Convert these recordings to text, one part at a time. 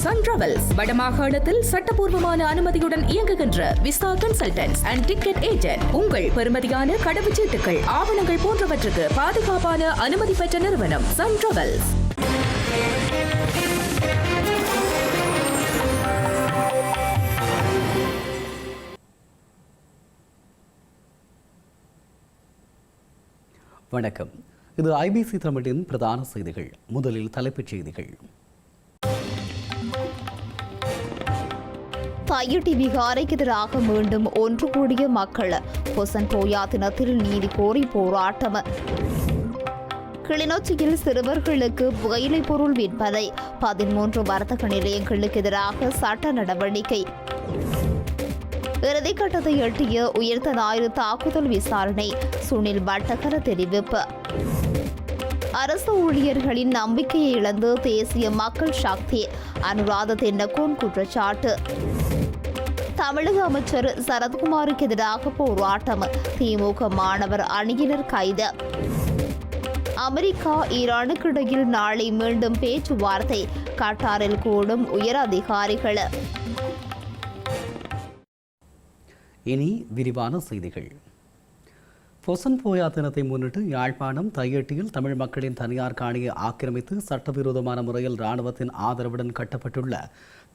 Sun travels வடமாகாணத்தில் சட்டபூர்வமான அனுமதியுடன் இயங்குகின்ற visa consultants and ticket agent. உங்கள் பெறுமதியான கடவுச்சீட்டுகள், ஆவணங்கள் போன்றவற்றுக்கு பாதுகாப்பான அனுமதி பெற்ற நிறுவனம் சன் டிராவல்ஸ். வணக்கம். இது ஐபிசி தமிழின் பிரதான செய்திகள். முதலில் தலைப்புச் செய்திகள். தையிட்டி விகாரைக்கு எதிராக மீண்டும் ஒன்று கூடிய மக்கள். பொசன் போயா தினத்தில் நீதி கோரி போராட்டம். கிளிநொச்சியில் சிறுவர்களுக்கு புகையிலை பொருள் விற்பனை. 13 வர்த்தக நிலையங்களுக்கு எதிராக சட்ட நடவடிக்கை. இறுதிக்கட்டத்தை எட்டிய உயிர்த்த ஞாயிறு தாக்குதல் விசாரணை. சுனில் வட்டகர தெரிவிப்பு. அரசு ஊழியர்களின் நம்பிக்கையை இழந்து தேசிய மக்கள் சக்தி. அனுராத தென்னகோன் குற்றச்சாட்டு. தமிழக அமைச்சர் சரத்குமாருக்கு எதிராக போராட்டம். திமுக மாணவர் அணியினர் கைது. அமெரிக்கா ஈரானுக்கு இடையில் நாளை மீண்டும் பேச்சுவார்த்தை. கட்டாரில் கூடும் உயர் அதிகாரிகள். இனி விரிவான செய்திகள். பொசன் போயா தினத்தை முன்னிட்டு யாழ்ப்பாணம் தையட்டியில் தமிழ் மக்களின் தனியார் காணியை ஆக்கிரமித்து சட்டவிரோதமான முறையில் இராணுவத்தின் ஆதரவுடன் கட்டப்பட்டுள்ள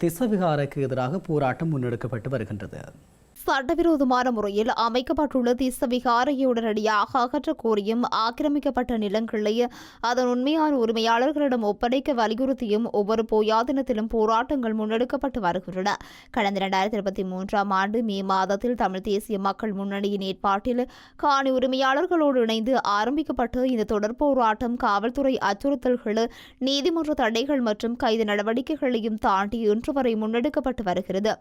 திஸ்ஸவிகாரைக்கு எதிராக போராட்டம் முன்னெடுக்கப்பட்டு வருகின்றது. சட்டவிரோதமான முறையில் அமைக்கப்பட்டுள்ள திஸ்ஸவிகாரையை உடனடியாக அகற்ற கோரியும் ஆக்கிரமிக்கப்பட்ட நிலங்களை அதன் உண்மையான உரிமையாளர்களிடம் ஒப்படைக்க வலியுறுத்தியும் ஒவ்வொரு போயா தினத்திலும் போராட்டங்கள் முன்னெடுக்கப்பட்டு வருகின்றன. கடந்த 2023ஆம் ஆண்டு மே மாதத்தில் தமிழ் தேசிய மக்கள் முன்னணியின் ஏற்பாட்டில் காணி உரிமையாளர்களோடு இணைந்து ஆரம்பிக்கப்பட்ட இந்த தொடர் போராட்டம் காவல்துறை அச்சுறுத்தல்கள், நீதிமன்ற தடைகள் மற்றும் கைது நடவடிக்கைகளையும் தாண்டி இன்று வரை முன்னெடுக்கப்பட்டு வருகிறது.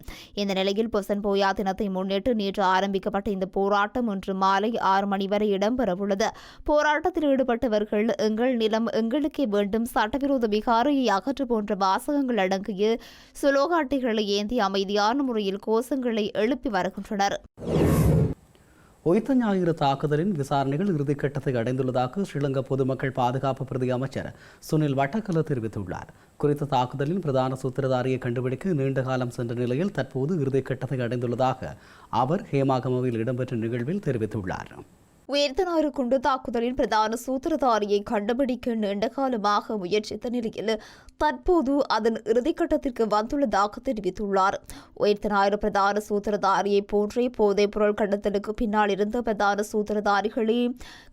இந்த நிலையில் பொசன் போயா தினத்தை முன்னிட்டு நேற்று ஆரம்பிக்கப்பட்ட இந்த போராட்டம் இன்று மாலை 6 மணி வரை இடம்பெறவுள்ளது. போராட்டத்தில் ஈடுபட்டவர்கள் எங்கள் நிலம் எங்களுக்கே வேண்டும், சட்டவிரோத விகாரையை அகற்று போன்ற வாசகங்கள் அடங்கிய சுலோகாட்டிகளை ஏந்தி அமைதியான முறையில் கோஷங்களை எழுப்பி வருகின்றனர். உயிர்த்த ஞாயிறு தாக்குதலின் விசாரணைகள் இறுதிக்கட்டத்தை அடைந்துள்ளதாக ஸ்ரீலங்கா பொதுமக்கள் பாதுகாப்பு பிரதி அமைச்சர் சுனில் வட்டக்கல தெரிவித்துள்ளார். குறித்த தாக்குதலின் பிரதான சூத்திரதாரியை கண்டுபிடிக்க நீண்ட காலம் சென்ற நிலையில் தற்போது இறுதிக்கட்டத்தை அடைந்துள்ளதாக அவர் ஹேமாகமவில் இடம்பெற்ற நிகழ்வில் தெரிவித்துள்ளார். உயிர்த்த ஞாயிறு குண்டு தாக்குதலின் பிரதான சூத்திரதாரியை கண்டுபிடிக்க நீண்ட காலமாக முயற்சித்த நிலையில் தற்போது அதன் இறுதிக்கட்டத்திற்கு வந்துள்ளதாக தெரிவித்துள்ளார். உயிர்த்த ஞாயிறு பிரதான சூத்திரதாரியை போன்றே போதைப் பொருள் கடத்தலுக்கு பின்னால் இருந்த பிரதான சூத்திரதாரிகளை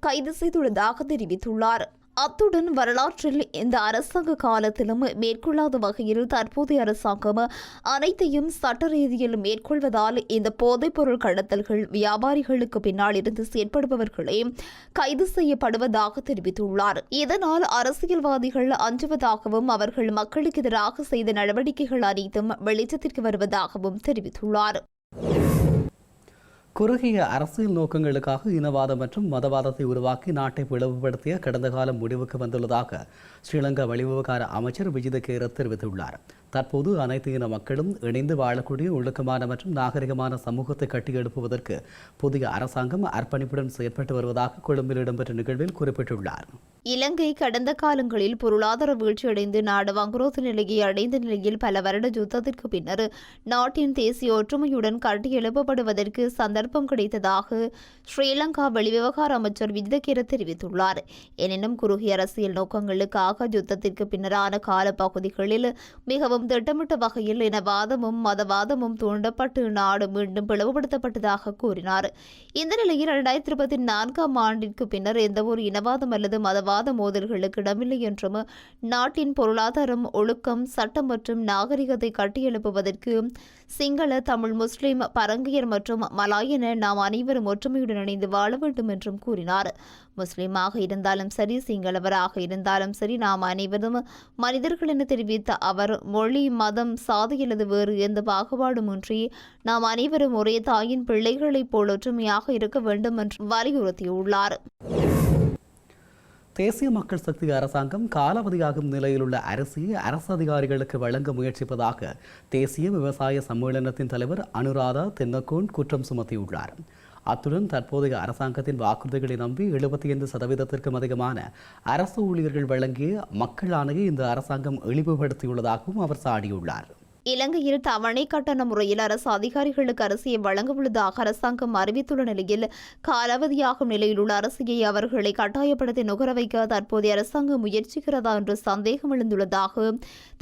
கைது செய்துள்ளதாக தெரிவித்துள்ளார். அத்துடன் வரலாற்றில் இந்த அரசாங்க காலத்திலும் மேற்கொள்ளாத வகையில் தற்போதைய அரசாங்கம் அனைத்தையும் சட்ட ரீதியில் மேற்கொள்வதால் இந்த போதைப் பொருள் கடத்தல்கள் வியாபாரிகளுக்கு பின்னால் இருந்து செயற்படுபவர்களே கைது செய்யப்படுவதாக தெரிவித்துள்ளார். இதனால் அரசியல்வாதிகள் அஞ்சுவதாகவும் அவர்கள் மக்களுக்கு எதிராக செய்த நடவடிக்கைகள் அனைத்தும் வெளிச்சத்திற்கு வருவதாகவும் தெரிவித்துள்ளார். குறுகிய அரசியல் நோக்கங்களுக்காக இனவாதம் மற்றும் மதவாதத்தை உருவாக்கி நாட்டை பிளவுபடுத்திய கடந்த காலம் முடிவுக்கு வந்துள்ளதாக ஸ்ரீலங்கா வெளிவிவகார அமைச்சர் விஜித கேரத் தெரிவித்துள்ளார். தற்போது அனைத்து இன மக்களும் இணைந்து வாழக்கூடிய ஒழுக்கமான மற்றும் நாகரிகமான சமூகத்தை கட்டியெழுப்புவதற்கு புதிய அரசாங்கம் அர்ப்பணிப்புடன் செயற்பட்டு வருவதாக கொழும்பில் இடம்பெற்ற நிகழ்வில் குறிப்பிட்டுள்ளார். இலங்கை கடந்த காலங்களில் பொருளாதார வீழ்ச்சியடைந்து நாடு வங்குரோத்து நிலையை அடைந்த நிலையில் பல வருட யுத்தத்திற்கு பின்னர் நாட்டின் தேசிய ஒற்றுமையுடன் கட்டியெழுப்பப்படுவதற்கு சந்தர்ப்பம் கிடைத்ததாக ஸ்ரீலங்கா வெளிவிவகார அமைச்சர் விஜித கேரத் தெரிவித்துள்ளார். எனினும் குறுகிய அரசியல் நோக்கங்களுக்காக யுத்தத்திற்கு பின்னரான காலப்பகுதிகளில் மிகவும் திட்டமிட்ட வகையில் இனவாதமும் மதவாதமும் தூண்டப்பட்டு நாடு மீண்டும் பிளவுபடுத்தப்பட்டதாக கூறினார். இந்த நிலையில் 2024ஆம் ஆண்டிற்கு பின்னர் எந்தவொரு இனவாதம் அல்லது மதவாத மோதல்களுக்கு இடமில்லை என்றும் நாட்டின் பொருளாதாரம், ஒழுக்கம், சட்டம் மற்றும் நாகரிகத்தை கட்டியெழுப்புவதற்கு சிங்கள, தமிழ், முஸ்லிம், பரங்கியர் மற்றும் மலாயன நாம் அனைவரும் ஒற்றுமையுடன் இணைந்து வாழ வேண்டும் என்றும் கூறினார். முஸ்லிமாக இருந்தாலும் சரி, சிங்களவராக இருந்தாலும் சரி, நாம் அனைவரும் மனிதர்கள் என தெரிவித்த அவர் மொழி, மதம், சாதி அல்லது வேறு எந்த பாகுபாடுமின்றி நாம் அனைவரும் ஒரே தாயின் பிள்ளைகளைப் போல் ஒற்றுமையாக இருக்க வேண்டும் என்று வலியுறுத்தியுள்ளார். தேசிய மக்கள் சக்தி அரசாங்கம் காலாவதியாகும் நிலையிலுள்ள அரிசியை அரசு அதிகாரிகளுக்கு வழங்க முயற்சிப்பதாக தேசிய விவசாய சம்மேளனத்தின் தலைவர் அனுராதா தென்னகோன் குற்றம் சுமத்தியுள்ளார். அத்துடன் தற்போதைய அரசாங்கத்தின் வாக்குறுதிகளை நம்பி 75% அதிகமான அரசு ஊழியர்கள் வழங்கிய மக்கள் ஆணையை இந்த அரசாங்கம் இழிவுபடுத்தியுள்ளதாகவும் அவர் சாடியுள்ளார். இலங்கையில் தவணை கட்டண முறையில் அரசு அதிகாரிகளுக்கு அரிசியை வழங்க உள்ளதாக அரசாங்கம் அறிவித்துள்ள நிலையில் காலாவதியாகும் நிலையில் உள்ள அரிசியை அவர்களை கட்டாயப்படுத்தி நுகர வைக்க தற்போதைய அரசாங்கம் முயற்சிக்கிறதா என்ற சந்தேகம் எழுந்துள்ளதாக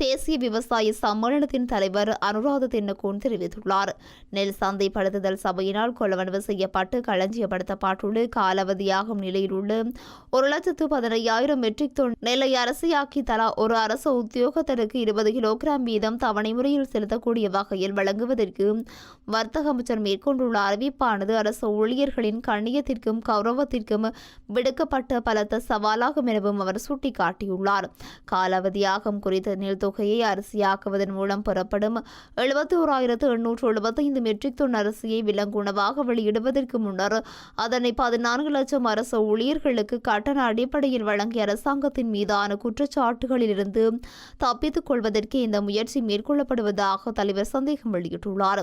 தேசிய விவசாய சம்மேளனத்தின் தலைவர் அனுராத தென்னகோன் தெரிவித்துள்ளார். நெல் சந்தைப்படுத்துதல் சபையினால் கொள்வனவு செய்யப்பட்டு களஞ்சியப்படுத்தப்பட்டுள்ள காலாவதியாகும் நிலையில் உள்ள 1,15,000 மெட்ரிக் டன் நெல்லை அரிசியாக்கி தலா ஒரு அரசு உத்தியோகத்தருக்கு 20 கிலோகிராம் வீதம் தவணை முறை செலுத்தக்கூடிய வகையில் வழங்குவதற்கு வர்த்தக அமைச்சர் மேற்கொண்டுள்ள அறிவிப்பானது அரசு ஊழியர்களின் கண்ணியத்திற்கும் கௌரவத்திற்கும் விடுக்கப்பட்ட பலத்த சவாலாகும் எனவும் அவர் சுட்டிக்காட்டியுள்ளார். காலாவதியாகும் குறித்த நெல் தொகையை அரிசியாக்குவதன் மூலம் பெறப்படும் 71,875 மெட்ரிக் டன் அரிசியை விலங்குணவாக வெளியிடுவதற்கு முன்னர் அதனை 14 லட்சம் அரசு ஊழியர்களுக்கு கட்டண அடிப்படையில் வழங்கிய அரசாங்கத்தின் மீதான குற்றச்சாட்டுகளிலிருந்து தப்பித்துக் கொள்வதற்கு இந்த முயற்சி மேற்கொள்ளப்படுவதாக தலைவர் சந்தேகம் வெளியிட்டுள்ளார்.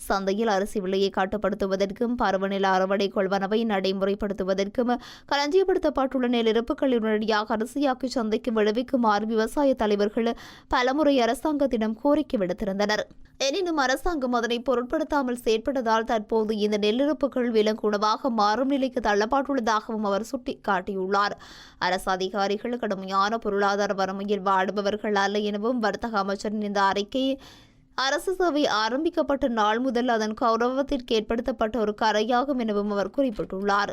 சந்தையில் அரிசி விலையை கட்டுப்படுத்துவதற்கும் பருவநில அறுவடை கொள்வனவை நடைமுறைப்படுத்துவதற்கும் களஞ்சியப்படுத்தப்பட்டுள்ள நெல் இருப்புகளை உடனடியாக அரிசியாக்கி சந்தைக்கு விளைவிக்குமாறு விவசாய தலைவர்கள் பலமுறை அரசாங்கத்திடம் கோரிக்கை விடுத்திருந்தனர். எனினும் அரசாங்கம் அதனை பொருட்படுத்தாமல் செயற்பட்டதால் தற்போது இந்த நெல்லிருப்புகள் விலங்குணவாக மாறும் நிலைக்கு தள்ளப்பட்டுள்ளதாகவும் அவர் சுட்டிக்காட்டியுள்ளார். அரசு அதிகாரிகள் கடுமையான பொருளாதார வறுமையில் வாடுபவர்கள் அல்ல எனவும் வர்த்தக அமைச்சரின் இந்த அறிக்கை அரசு சேவை ஆரம்பிக்கப்பட்ட நாள் முதல் அதன் கௌரவத்திற்கு ஏற்படுத்தப்பட்ட ஒரு கரையாகும் எனவும் அவர் குறிப்பிட்டுள்ளார்.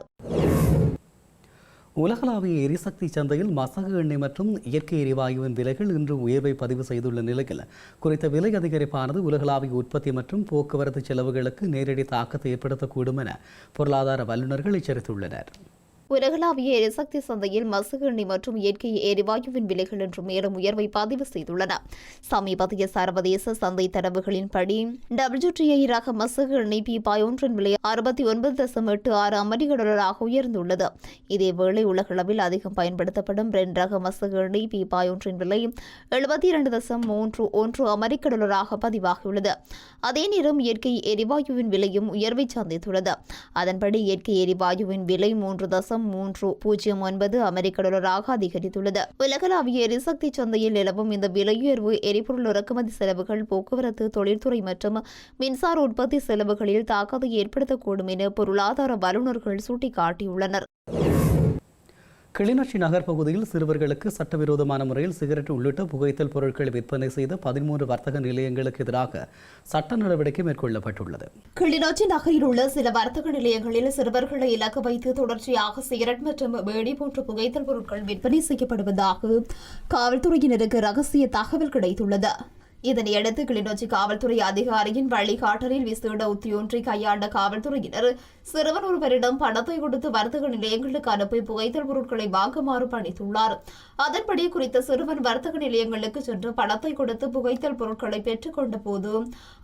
உலகளாவிய எரிசக்தி சந்தையில் மசகு எண்ணெய் மற்றும் இயற்கை எரிவாயுவின் விலைகள் இன்று உயர்வை பதிவு செய்துள்ள நிலையில் குறித்த விலை அதிகரிப்பானது உலகளாவிய உற்பத்தி மற்றும் போக்குவரத்து செலவுகளுக்கு நேரடி தாக்கத்தை ஏற்படுத்தக்கூடும் என பொருளாதார வல்லுநர்கள் எச்சரித்துள்ளனர். உலகளாவிய எரிசக்தி சந்தையில் மசகு எண்ணெய் மற்றும் இயற்கை எரிவாயுவின் விலைகள் இன்று மேலும் உயர்வை பதிவு செய்துள்ளன. சமீபத்திய சர்வதேச சந்தை தரவுகளின்படி WTI ரக மசகு எண்ணெய் பீப்பாய் ஒன்றின் விலை 69.86 அமெரிக்க டாலராக உயர்ந்துள்ளது. இதேவேளை உலகளவில் அதிகம் பயன்படுத்தப்படும் பிரெண்ட் ரக மசகு எண்ணெய் பீப்பாய் ஒன்றின் விலை 72.31 அமெரிக்க டாலராக பதிவாகியுள்ளது. அதே நேரம் இயற்கை எரிவாயுவின் விலையும் உயர்வை சந்தித்துள்ளது. அதன்படி இயற்கை எரிவாயுவின் விலை 3.309 அமெரிக்க டாலராக அதிகரித்துள்ளது. உலகளாவிய எரிசக்தி சந்தையில் நிலவும் இந்த விலையுயர்வு எரிபொருள் இறக்குமதி செலவுகள், போக்குவரத்து, தொழில்துறை மற்றும் மின்சார உற்பத்தி செலவுகளில் தாக்கத்தை ஏற்படுத்தக்கூடும் என பொருளாதார வல்லுநர்கள் சுட்டிக்காட்டியுள்ளனர். கிளிநொச்சி நகர் பகுதியில் சிறுவர்களுக்கு சட்டவிரோதமான முறையில் சிகரெட் உள்ளிட்ட புகைத்தல் பொருட்களை விற்பனை செய்த 13 வர்த்தக நிலையங்களுக்கு எதிராக சட்ட நடவடிக்கை மேற்கொள்ளப்பட்டுள்ளது. கிளிநொச்சி நகரில் உள்ள சில வர்த்தக நிலையங்களில் சிறுவர்களை இலக்கு வைத்து தொடர்ச்சியாக சிகரெட் மற்றும் வேடி போன்ற புகைத்தல் பொருட்கள் விற்பனை செய்யப்படுவதாக காவல்துறையினருக்கு ரகசிய தகவல் கிடைத்துள்ளது. இதனையடுத்து கிளிநொச்சி காவல்துறை அதிகாரியின் வழிகாட்டலில் விசேட உத்தியொன்றை கையாண்ட காவல்துறையினர் சிறுவன் ஒருவரிடம் பணத்தை கொடுத்து வர்த்தக நிலையங்களுக்கு அனுப்பி புகைத்தல் பொருட்களை வாங்குமாறு பணித்துள்ளார். அதன்படி குறித்த சிறுவன் வர்த்தக நிலையங்களுக்கு சென்று பணத்தை கொடுத்து புகைத்தல் பொருட்களை பெற்றுக் கொண்ட போது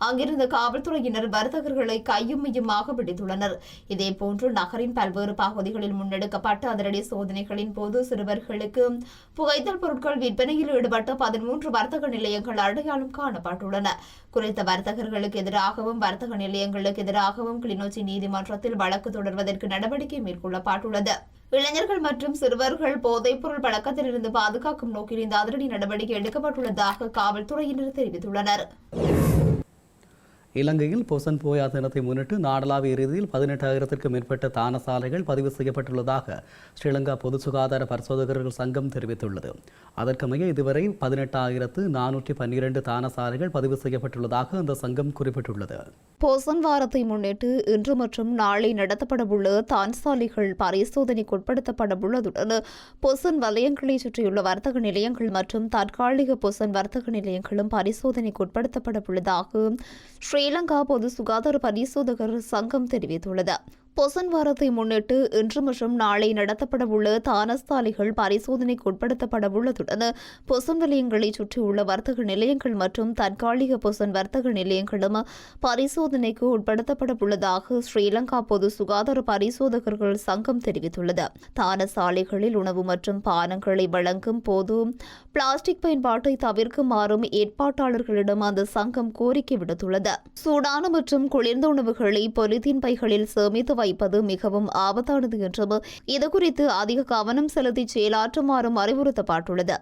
அங்கிருந்த காவல்துறையினர் வர்த்தகர்களை கையும் மையுமாக பிடித்துள்ளனர். இதேபோன்று நகரின் பல்வேறு பகுதிகளில் முன்னெடுக்கப்பட்ட அதிரடி சோதனைகளின் போது சிறுவர்களுக்கு புகைத்தல் பொருட்கள் விற்பனையில் ஈடுபட்ட 13 வர்த்தக நிலையங்கள் அடையாளம் காணப்பட்டுள்ளன. குறித்த வர்த்தகர்களுக்கு எதிராகவும் வர்த்தக நிலையங்களுக்கு எதிராகவும் கிளிநொச்சி நீதிமன்றத்தில் வழக்கு தொடர்வதற்கு நடவடிக்கை மேற்கொள்ளப்பட்டுள்ளது. இளைஞர்கள் மற்றும் சிறுவர்கள் போதைப்பொருள் பழக்கத்திலிருந்து பாதுகாக்கும் நோக்கில் இந்த அதிரடி நடவடிக்கை எடுக்கப்பட்டுள்ளதாக காவல்துறையினர் தெரிவித்துள்ளனர். இலங்கையில் பொசன் போயா தினத்தை முன்னிட்டு நாடளாவிய ரீதியில் 18,000க்கும் மேற்பட்ட தான சாலைகள் பதிவு செய்யப்பட்டுள்ளதாக ஸ்ரீலங்கா பொது சுகாதார பரிசோதகர்கள் சங்கம் தெரிவித்துள்ளது. அதற்கமைய இதுவரை 18,412 தான சாலைகள் பதிவு செய்யப்பட்டுள்ளதாக அந்த சங்கம் குறிப்பிட்டுள்ளது. போசன் வாரத்தை முன்னிட்டு இன்று மற்றும் நாளை நடத்தப்படவுள்ள தான் சாலைகள் பரிசோதனைக்கு உட்படுத்தப்படவுள்ளதுடன் பொசன் வலயங்களை சுற்றியுள்ள வர்த்தக நிலையங்கள் மற்றும் தற்காலிக பொசன் வர்த்தக நிலையங்களும் பரிசோதனைக்கு உட்படுத்தப்படவுள்ளதாக ஸ்ரீலங்கா பொது சுகாதார பரிசோதகர் சங்கம் தெரிவித்துள்ளது. பொசன் வாரத்தை முன்னிட்டு இன்று மற்றும் நாளை நடத்தப்படவுள்ள தான சாலைகள் பரிசோதனைக்கு உட்படுத்தப்படவுள்ளதுடன் பொசன் நிலையங்களை சுற்றியுள்ள வர்த்தக நிலையங்கள் மற்றும் தற்காலிக பொசன் வர்த்தக நிலையங்களும் பரிசோதனைக்கு உட்படுத்தப்படவுள்ளதாக ஸ்ரீலங்கா பொது சுகாதார பரிசோதகர்கள் சங்கம் தெரிவித்துள்ளது. தான சாலைகளில் உணவு மற்றும் பானங்களை வழங்கும் போது பிளாஸ்டிக் பயன்பாட்டை தவிர்க்குமாறும் ஏற்பாட்டாளர்களிடம் அந்த சங்கம் கோரிக்கை விடுத்துள்ளது. சூடான மற்றும் குளிர்ந்த உணவுகளை பொலித்தீன் பைகளில் சேமித்து வைப்பது மிகவும் ஆபத்தானது என்றும் இதுகுறித்து அதிக கவனம் செலுத்தி செயலாற்றுமாறும் அறிவுறுத்தப்பட்டுள்ளது.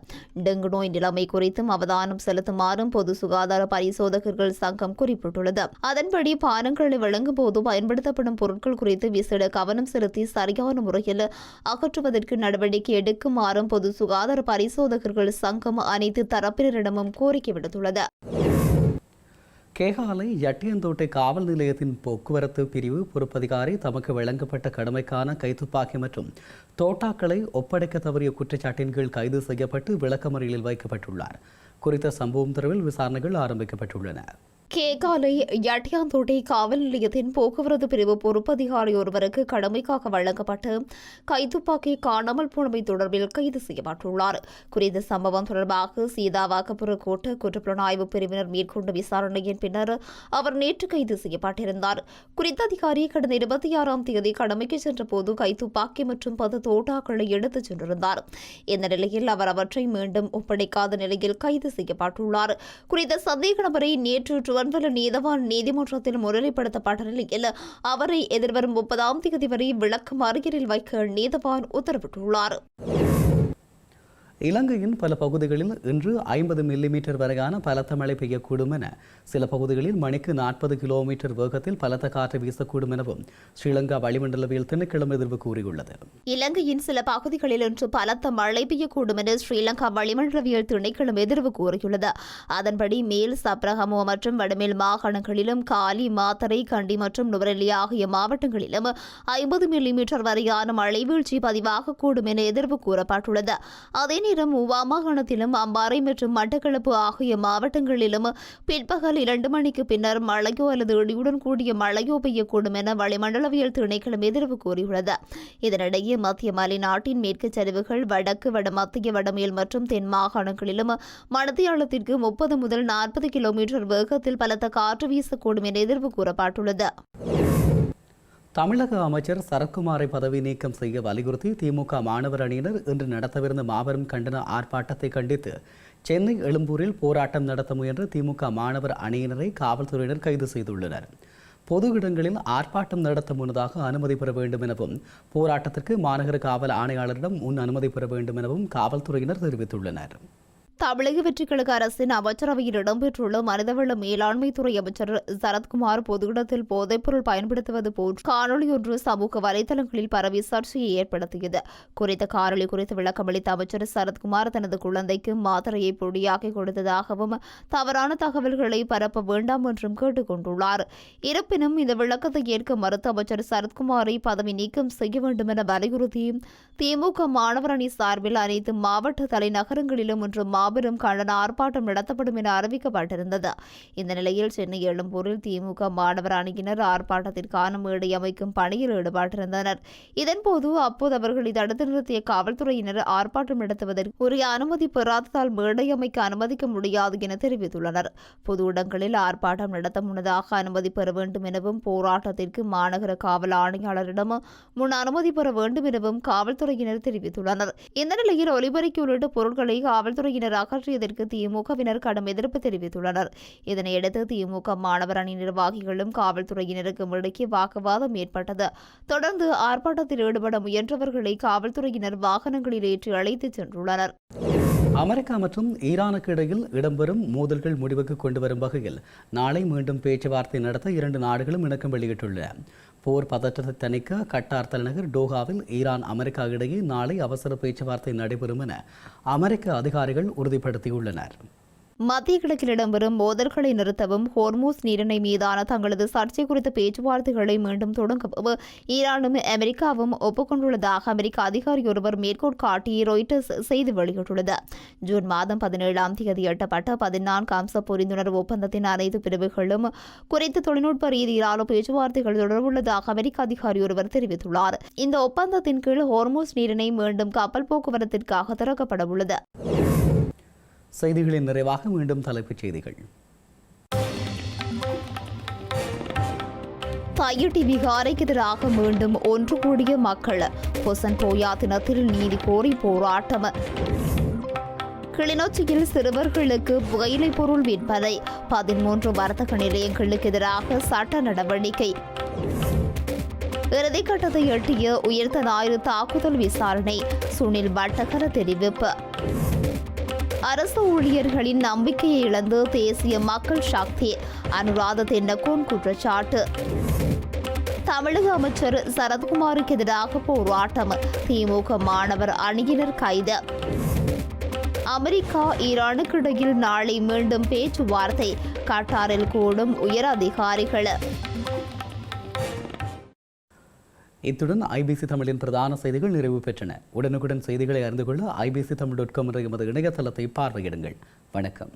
டெங்கு நோய் நிலைமை குறித்தும் அவதானம் செலுத்துமாறும் பொது சுகாதார பரிசோதகர்கள் சங்கம் குறிப்பிட்டுள்ளது. அதன்படி பானங்களை வழங்கும் போது பயன்படுத்தப்படும் பொருட்கள் குறித்து விசேட கவனம் செலுத்தி சரியான முறையில் அகற்றுவதற்கு நடவடிக்கை எடுக்குமாறும் பொது சுகாதார பரிசோதகர்கள் சங்கம் அனைத்து தரப்பினரிடமும் கோரிக்கை விடுத்துள்ளது. கேகாலை யட்டியந்தோட்டை காவல் நிலையத்தின் போக்குவரத்து பிரிவு பொறுப்பதிகாரி தமக்கு வழங்கப்பட்ட கடமைக்கான கைத்துப்பாக்கி மற்றும் தோட்டாக்களை ஒப்படைக்க தவறிய குற்றச்சாட்டின் கீழ் கைது செய்யப்பட்டு விளக்கமறியலில் வைக்கப்பட்டுள்ளார். குறித்த சம்பவம் தொடர்பில் விசாரணைகள் ஆரம்பிக்கப்பட்டுள்ளன. கேகாலை யட்டியாந்தோட்டை காவல் நிலையத்தின் போக்குவரத்து பிரிவு பொறுப்பதிகாரி ஒருவருக்கு கடமைக்காக வழங்கப்பட்ட கைத்துப்பாக்கி காணாமல் போனமை தொடர்பில் கைது செய்யப்பட்டுள்ளார். குறித்த சம்பவம் தொடர்பாக சீதாவாக்கப்புற கோட்ட குற்றப்புலனாய்வு பிரிவினர் மேற்கொண்ட விசாரணையின் பின்னர் அவர் நேற்று கைது செய்யப்பட்டிருந்தார். குறித்த அதிகாரி கடந்த 26ஆம் தேதி கடமைக்கு சென்றபோது கைத்துப்பாக்கி மற்றும் 10 தோட்டாக்களை எடுத்துச் சென்றிருந்தார். இந்த நிலையில் அவர் அவற்றை மீண்டும் ஒப்படைக்காத நிலையில் கைது செய்யப்பட்டுள்ளார். குறித்த சந்தேக நபரை நேற்று வன்வல நீதவான் நீதிமன்றத்தில் முன்னிலைப்படுத்தப்பட்ட நிலையில் அவரை எதிர்வரும் 30ஆம் தேதி வரை விளக்கமறியலில் வைக்க நீதவான் உத்தரவிட்டுள்ளார். இலங்கையின் பல பகுதிகளில் இன்று 50 மில்லிமீட்டர் வரையான பலத்த மழை பெய்யக்கூடும் என, சில பகுதிகளில் மணிக்கு 40 கிலோமீட்டர் வேகத்தில் பலத்த காற்று வீசக்கூடும் எனவும் ஸ்ரீலங்கா வளிமண்டலவியல் திணைக்களம் எதிர்வு கூறியுள்ளது. இலங்கையின் சில பகுதிகளில் இன்று பலத்த மழை பெய்யக்கூடும் என ஸ்ரீலங்கா வளிமண்டலவியல் திணைக்களம் எதிர்வு கூறியுள்ளது. அதன்படி மேல் சப்ரகமுவ மற்றும் வடமேல் மாகாணங்களிலும் காலி, மாத்தறை, கண்டி மற்றும் நுவரெலியா ஆகிய மாவட்டங்களிலும் 50 மில்லிமீட்டர் வரையான மழை வீழ்ச்சி பதிவாகக்கூடும் என எதிர்வு கூறப்பட்டுள்ளது. அதே நேரம் ஊவா மாகாணத்திலும் அம்பாறை மற்றும் மட்டக்களப்பு ஆகிய மாவட்டங்களிலும் பிற்பகல் 2 மணிக்கு பின்னர் மழையோ அல்லது இடியுடன் கூடிய மழையோ பெய்யக்கூடும் என வளிமண்டலவியல் திணைக்களம் எதிர்வு கூறியுள்ளது. இதனிடையே மத்திய மலைநாட்டின் மேற்கு சரிவுகள், வடக்கு, வடமத்திய, வடமேல் மற்றும் தென் மாகாணங்களிலும் மணித்தியாலத்திற்கு 30 முதல் 40 கிலோமீட்டர் வேகத்தில் பலத்த காற்று வீசக்கூடும் என எதிர்வு கூறப்பட்டுள்ளது. தமிழக அமைச்சர் சரத்குமாரை பதவி நீக்கம் செய்ய வலியுறுத்தி திமுக மாணவர் அணியினர் இன்று நடத்தவிருந்த மாபெரும் கண்டன ஆர்ப்பாட்டத்தை கண்டித்து சென்னை எழும்பூரில் போராட்டம் நடத்த முயன்ற திமுக மாணவர் அணியினரை காவல்துறையினர் கைது செய்துள்ளனர். பொது இடங்களில் ஆர்ப்பாட்டம் நடத்த முன்னதாக அனுமதி பெற வேண்டும் எனவும், போராட்டத்திற்கு மாநகர காவல் ஆணையாளரிடம் முன் அனுமதி பெற வேண்டும் எனவும் காவல்துறையினர் தெரிவித்துள்ளனர். தமிழக வெற்றிக்கழக அரசின் அமைச்சரவையில் இடம்பெற்றுள்ள மனிதவள மேலாண்மை துறை அமைச்சர் சரத்குமார் பொது இடத்தில் போதைப்பொருள் பயன்படுத்துவது போன்ற காணொலி ஒன்று சமூக வலைதளங்களில் பரவி சர்ச்சையை ஏற்படுத்தியது. குறித்த காணொலி குறித்து விளக்கமளித்த அமைச்சர் சரத்குமார் தனது குழந்தைக்கு மாத்திரையை பொடியாக்கி கொடுத்ததாகவும் தவறான தகவல்களை பரப்ப வேண்டாம் என்றும் கேட்டுக் கொண்டுள்ளார். இருப்பினும் இந்த விளக்கத்தை ஏற்க மறுத்த அமைச்சர் சரத்குமாரை பதவி நீக்கம் செய்ய வேண்டும் என வலியுறுத்தி திமுக மாணவர் அணி சார்பில் அனைத்து மாவட்ட தலைநகரங்களிலும் இன்று மாபெரும் கண்டன ஆர்ப்பாட்டம் நடத்தப்படும் என அறிவிக்கப்பட்டிருந்தது. இந்த நிலையில் சென்னை எழும்பூரில் திமுக மாணவர் அணியினர் ஆர்ப்பாட்டத்திற்கான மேடை அமைக்கும் பணியில் ஈடுபட்டிருந்தனர். இதன்போது அப்போது அவர்களை தடுத்து நிறுத்திய காவல்துறையினர் ஆர்ப்பாட்டம் நடத்துவதற்கு உரிய அனுமதி பெறாததால் மேடை அமைக்க அனுமதிக்க முடியாது என தெரிவித்துள்ளனர். பொது இடங்களில் ஆர்ப்பாட்டம் நடத்த முன்னதாக அனுமதி பெற வேண்டும் எனவும், போராட்டத்திற்கு மாநகர காவல் ஆணையாளரிடம் முன் அனுமதி பெற வேண்டும் எனவும் காவல்துறையினர் தெரிவித்துள்ளனர். இந்த நிலையில் ஒலிபெருக்கி உள்ளிட்ட பொருட்களை காவல்துறையினர் அகற்றியதற்கு திமுகவினர் கடும் எதிர்ப்பு தெரிவித்துள்ளனர். இதனையடுத்து திமுக மாணவர் அணி நிர்வாகிகளும் காவல்துறையினருக்கும் இடையே வாக்குவாதம் ஏற்பட்டது. தொடர்ந்து ஆர்ப்பாட்டத்தில் ஈடுபட முயன்றவர்களை காவல்துறையினர் வாகனங்களில் ஏற்றி அழைத்துச் சென்றுள்ளனர். அமெரிக்கா மற்றும் ஈரானுக்கு இடையில் இடம்பெறும் மோதல்கள் முடிவுக்கு கொண்டு வரும் வகையில் நாளை மீண்டும் பேச்சுவார்த்தை நடத்த 2 நாடுகளும் இணக்கம் வெளியிட்டுள்ளன. போர் பதற்றத்தை தணிக்க கட்டார் தலைநகர் டோஹாவில் ஈரான், அமெரிக்கா இடையே நாளை அவசர பேச்சுவார்த்தை நடைபெறும் என அமெரிக்க அதிகாரிகள் உறுதிப்படுத்தியுள்ளனர். மத்திய கிழக்கில் இடம்பெறும் மோதல்களை நிறுத்தவும், ஹோர்மூஸ் நீரிணை மீதான தங்களது சர்ச்சை குறித்த பேச்சுவார்த்தைகளை மீண்டும் தொடங்கவும் ஈரானும் அமெரிக்காவும் ஒப்புக்கொண்டுள்ளதாக அமெரிக்க அதிகாரி ஒருவர் மேற்கோள் காட்டி ராய்ட்டர்ஸ் செய்தி வெளியிட்டுள்ளது. ஜூன் மாதம் 17ஆம் தேதி எட்டப்பட்ட 14 அம்ச புரிந்துணர்வு ஒப்பந்தத்தின் அனைத்து பிரிவுகளும் குறித்து தொழில்நுட்ப ரீதியிலான பேச்சுவார்த்தைகள் தொடர்புள்ளதாக அமெரிக்க அதிகாரி ஒருவர் தெரிவித்துள்ளார். இந்த ஒப்பந்தத்தின் கீழ் ஹோர்மூஸ் நீரிணை மீண்டும் கப்பல் போக்குவரத்திற்காக திறக்கப்பட உள்ளது. செய்திகளின் நிறைவாக மீண்டும் தலைப்புச் செய்திகள். தையிட்டி விகாரைக்கு எதிராக மீண்டும் ஒன்று கூடிய மக்கள். பொசன் போயா தினத்தில் நீதி கோரி போராட்டம். கிளிநொச்சியில் சிறுவர்களுக்கு புகையிலை பொருள் விற்பனை. 13 வர்த்தக நிலையங்களுக்கு எதிராக சட்ட நடவடிக்கை. இறுதிக்கட்டத்தை எட்டிய உயிர்த்த ஞாயிறு தாக்குதல் விசாரணை, சுனில் பட்டகர தெரிவிப்பு. அரசு ஊழியர்களின் நம்பிக்கையை இழந்து தேசிய மக்கள் சக்தி, அனுராத தென்னக்கோன் குற்றச்சாட்டு. தமிழக அமைச்சர் சரத்குமாருக்கு எதிராக போராட்டம், திமுக மாணவர் அணியினர் கைது. அமெரிக்கா ஈரானுக்கு இடையில் நாளை மீண்டும் பேச்சுவார்த்தை, கட்டாரில் கூடும் உயர் அதிகாரிகள். இத்துடன் ஐபிசி தமிழின் பிரதான செய்திகள் நிறைவு பெற்றன. உடனுக்குடன் செய்திகளை அறிந்து கொள்ள IBC Tamil.com என்ற எமது இணையதளத்தை பார்வையிடுங்கள். வணக்கம்.